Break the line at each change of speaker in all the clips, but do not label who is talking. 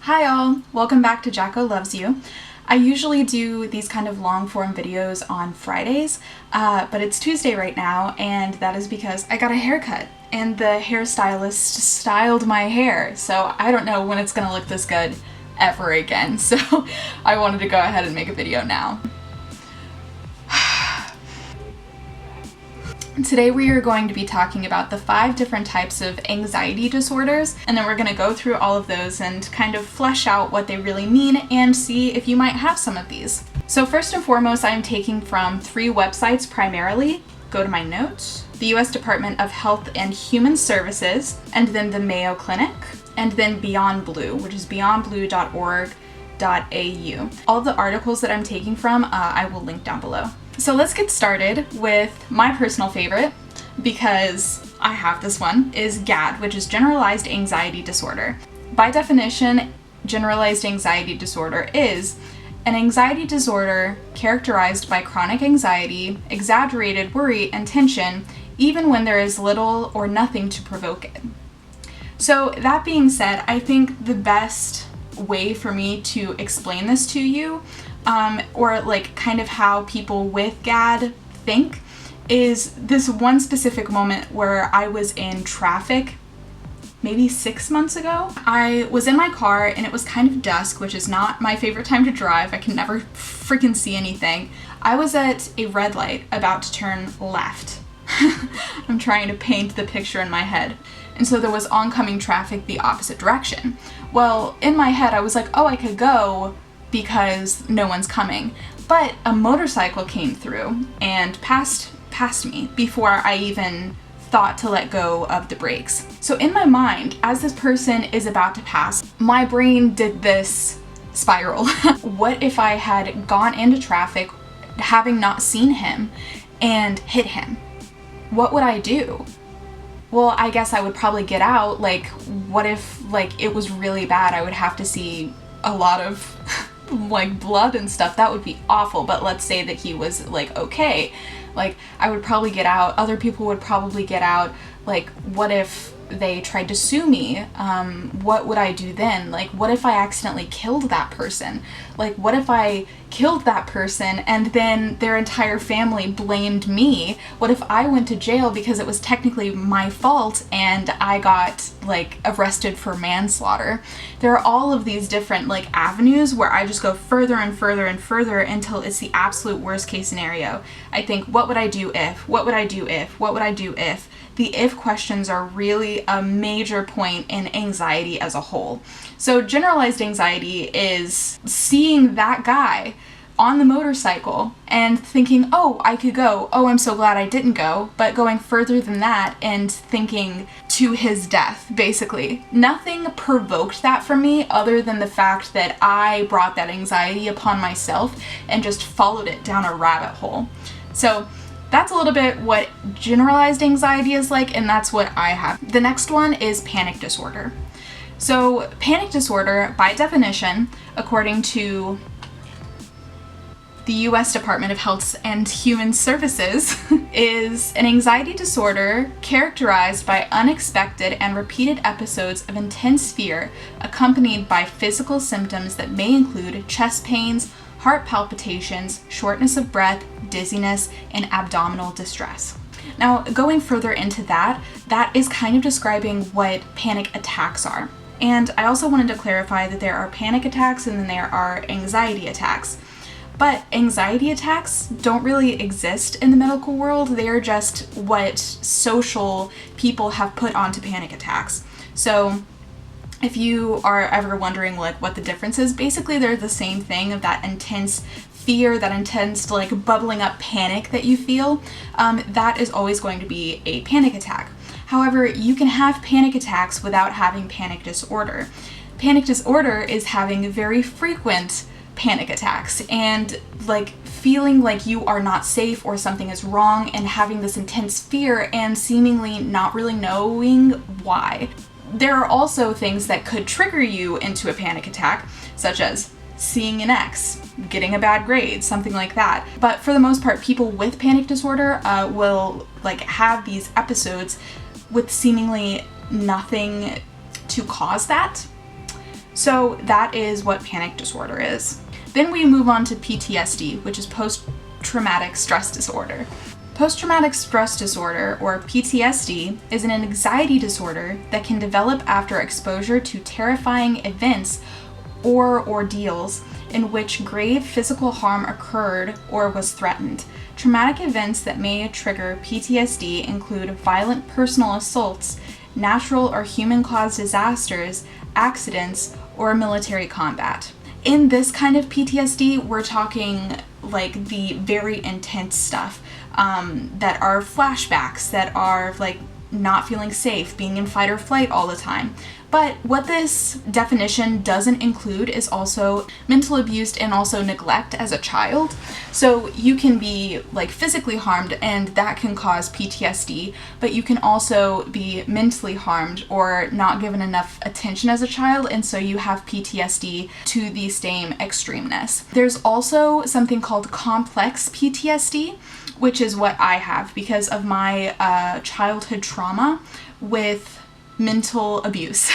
Hi all, welcome back to Jacko Loves You. I usually do these kind of long form videos on Fridays, but it's Tuesday right now, and that is because I got a haircut and the hairstylist styled my hair, so I don't know when it's gonna look this good ever again, so I wanted to go ahead and make a video now. Today we are going to be talking about the 5 different types of anxiety disorders, and then we're going to go through all of those and kind of flesh out what they really mean and see if you might have some of these. So first and foremost, I'm taking from 3 websites primarily. Go to my notes. The US Department of Health and Human Services, and then the Mayo Clinic, and then Beyond Blue, which is beyondblue.org.au. All of the articles that I'm taking from, I will link down below. So let's get started with my personal favorite, because I have this one, is GAD, which is Generalized Anxiety Disorder. By definition, generalized anxiety disorder is an anxiety disorder characterized by chronic anxiety, exaggerated worry, and tension, even when there is little or nothing to provoke it. So that being said, I think the best way for me to explain this to you, or like kind of how people with GAD think, is this one specific moment where I was in traffic maybe 6 months ago. I was in my car and it was kind of dusk, which is not my favorite time to drive. I can never freaking see anything. I was at a red light about to turn left. I'm trying to paint the picture in my head. And so there was oncoming traffic the opposite direction. Well, in my head I was like, oh, I could go because no one's coming. But a motorcycle came through and passed me before I even thought to let go of the brakes. So in my mind, as this person is about to pass, my brain did this spiral. What if I had gone into traffic having not seen him and hit him? What would I do? Well, I guess I would probably get out. Like, what if like it was really bad? I would have to see a lot of like blood and stuff. That would be awful. But let's say that he was like okay, like I would probably get out. Other people would probably get out. Like, what if they tried to sue me? What would I do then? Like, what if I accidentally killed that person? Like, what if I killed that person and then their entire family blamed me? What if I went to jail because it was technically my fault and I got like arrested for manslaughter? There are all of these different like avenues where I just go further and further and further until it's the absolute worst case scenario. I think, what would I do if? What would I do if? What would I do if? The if questions are really a major point in anxiety as a whole. So generalized anxiety is seeing that guy on the motorcycle and thinking, oh, I could go. Oh, I'm so glad I didn't go. But going further than that and thinking to his death, basically. Nothing provoked that from me other than the fact that I brought that anxiety upon myself and just followed it down a rabbit hole. So that's a little bit what generalized anxiety is like, and that's what I have. The next one is panic disorder. So panic disorder, by definition, according to the US Department of Health and Human Services, is an anxiety disorder characterized by unexpected and repeated episodes of intense fear accompanied by physical symptoms that may include chest pains, heart palpitations, shortness of breath, dizziness, and abdominal distress. Now, going further into that is kind of describing what panic attacks are. And I also wanted to clarify that there are panic attacks and then there are anxiety attacks. But anxiety attacks don't really exist in the medical world. They are just what social people have put onto panic attacks. So if you are ever wondering like what the difference is, basically they're the same thing, of that intense fear, that intense like bubbling up panic that you feel. That is always going to be a panic attack. However, you can have panic attacks without having panic disorder. Panic disorder is having very frequent panic attacks and like feeling like you are not safe or something is wrong and having this intense fear and seemingly not really knowing why. There are also things that could trigger you into a panic attack, such as seeing an ex, getting a bad grade, something like that. But for the most part, people with panic disorder will like have these episodes with seemingly nothing to cause that. So that is what panic disorder is. Then we move on to PTSD, which is post-traumatic stress disorder. Post-traumatic stress disorder, or PTSD, is an anxiety disorder that can develop after exposure to terrifying events or ordeals in which grave physical harm occurred or was threatened. Traumatic events that may trigger PTSD include violent personal assaults, natural or human-caused disasters, accidents, or military combat. In this kind of PTSD, we're talking like the very intense stuff that are flashbacks, that are like not feeling safe, being in fight or flight all the time. But what this definition doesn't include is also mental abuse and also neglect as a child. So you can be like physically harmed and that can cause PTSD, but you can also be mentally harmed or not given enough attention as a child, and so you have PTSD to the same extremeness. There's also something called complex PTSD, which is what I have because of my childhood trauma with mental abuse.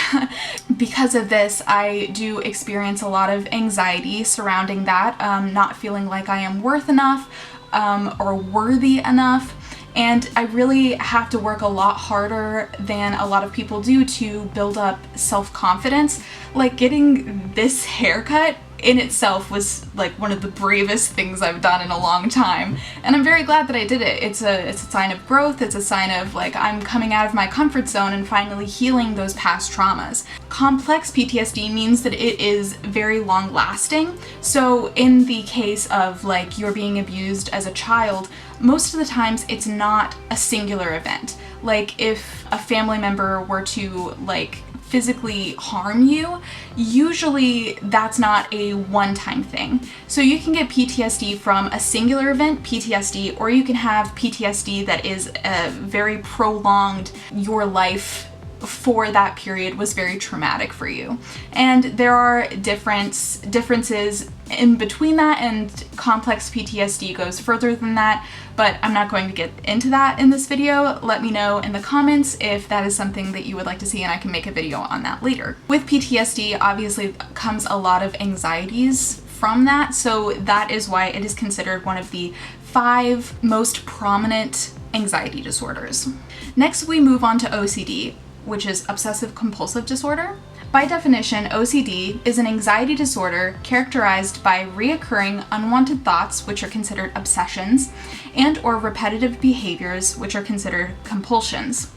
Because of this, I do experience a lot of anxiety surrounding that, not feeling like I am worth enough or worthy enough. And I really have to work a lot harder than a lot of people do to build up self-confidence. Like getting this haircut in itself was like one of the bravest things I've done in a long time, and I'm very glad that I did it. It's a sign of growth. It's a sign of like I'm coming out of my comfort zone and finally healing those past traumas. Complex PTSD means that it is very long lasting. So in the case of like you're being abused as a child, most of the times it's not a singular event. Like if a family member were to like physically harm you, usually that's not a one-time thing. So you can get PTSD from a singular event, PTSD, or you can have PTSD that is a very prolonged, your life for that period was very traumatic for you. And there are differences in between that, and complex PTSD goes further than that, but I'm not going to get into that in this video. Let me know in the comments if that is something that you would like to see, and I can make a video on that later. With PTSD, obviously comes a lot of anxieties from that, so that is why it is considered one of the 5 most prominent anxiety disorders. Next, we move on to OCD, which is obsessive compulsive disorder. By definition, OCD is an anxiety disorder characterized by reoccurring unwanted thoughts, which are considered obsessions, and or repetitive behaviors, which are considered compulsions.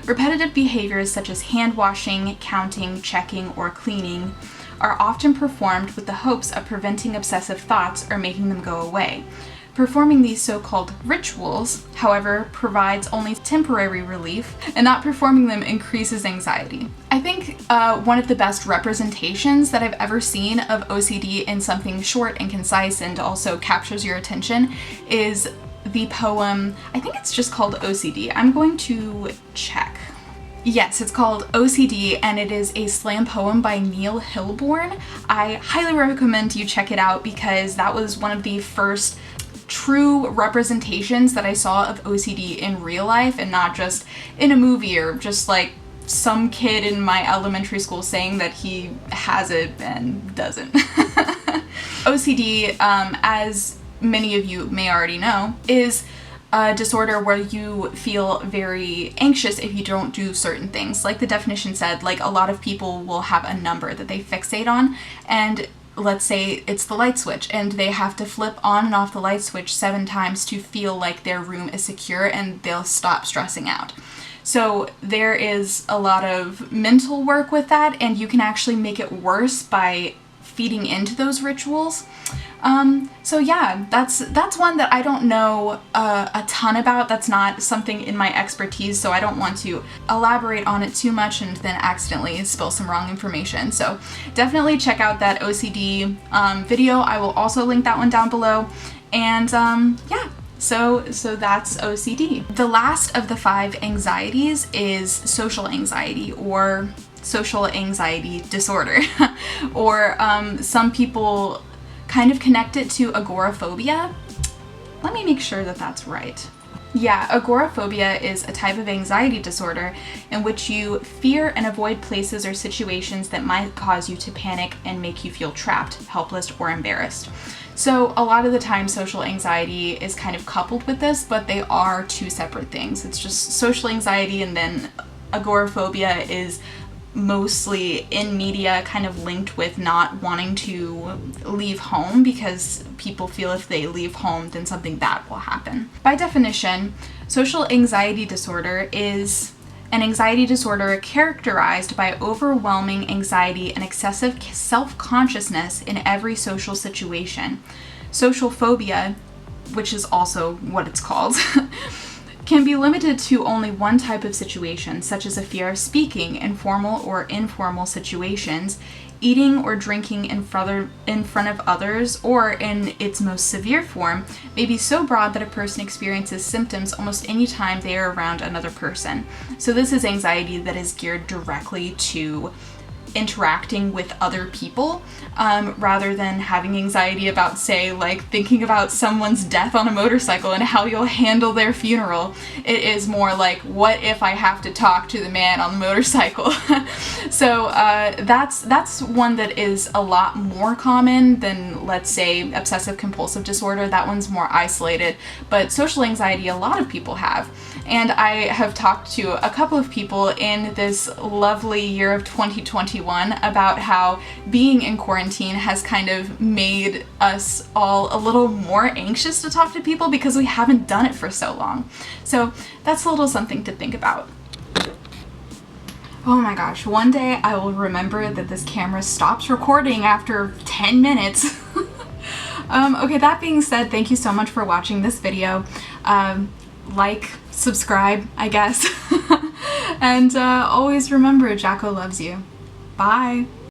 Repetitive behaviors such as hand washing, counting, checking, or cleaning are often performed with the hopes of preventing obsessive thoughts or making them go away. Performing these so-called rituals, however, provides only temporary relief, and not performing them increases anxiety. I think one of the best representations that I've ever seen of OCD in something short and concise and also captures your attention is the poem, I think it's just called OCD. I'm going to check. Yes, it's called OCD, and it is a slam poem by Neil Hilborn. I highly recommend you check it out because that was one of the first true representations that I saw of OCD in real life, and not just in a movie or just like some kid in my elementary school saying that he has it and doesn't. OCD, as many of you may already know, is a disorder where you feel very anxious if you don't do certain things. Like the definition said, like a lot of people will have a number that they fixate on, and let's say it's the light switch, and they have to flip on and off the light switch 7 times to feel like their room is secure, and they'll stop stressing out. So there is a lot of mental work with that, and you can actually make it worse by feeding into those rituals. So yeah, that's one that I don't know a ton about. That's not something in my expertise, so I don't want to elaborate on it too much and then accidentally spill some wrong information. So definitely check out that OCD video. I will also link that one down below. And yeah, so that's OCD. The last of the 5 anxieties is social anxiety, or social anxiety disorder, or some people kind of connect it to agoraphobia. Let me make sure that that's right. Yeah, agoraphobia is a type of anxiety disorder in which you fear and avoid places or situations that might cause you to panic and make you feel trapped, helpless, or embarrassed. So a lot of the time social anxiety is kind of coupled with this, but they are two separate things. It's just social anxiety, and then agoraphobia is mostly in media kind of linked with not wanting to leave home because people feel if they leave home then something bad will happen. By definition, social anxiety disorder is an anxiety disorder characterized by overwhelming anxiety and excessive self-consciousness in every social situation. Social phobia, which is also what it's called, can be limited to only one type of situation, such as a fear of speaking in formal or informal situations, eating or drinking in front of others, or in its most severe form, may be so broad that a person experiences symptoms almost any time they are around another person. So this is anxiety that is geared directly to interacting with other people, rather than having anxiety about, say, like thinking about someone's death on a motorcycle and how you'll handle their funeral. It is more like, what if I have to talk to the man on the motorcycle? So that's one that is a lot more common than, let's say, obsessive compulsive disorder. That one's more isolated, but social anxiety a lot of people have. And I have talked to a couple of people in this lovely year of 2021 about how being in quarantine has kind of made us all a little more anxious to talk to people because we haven't done it for so long. So that's a little something to think about. Oh my gosh, one day I will remember that this camera stops recording after 10 minutes. Okay, that being said, thank you so much for watching this video. Like, subscribe, I guess. And always remember, Jacko loves you. Bye!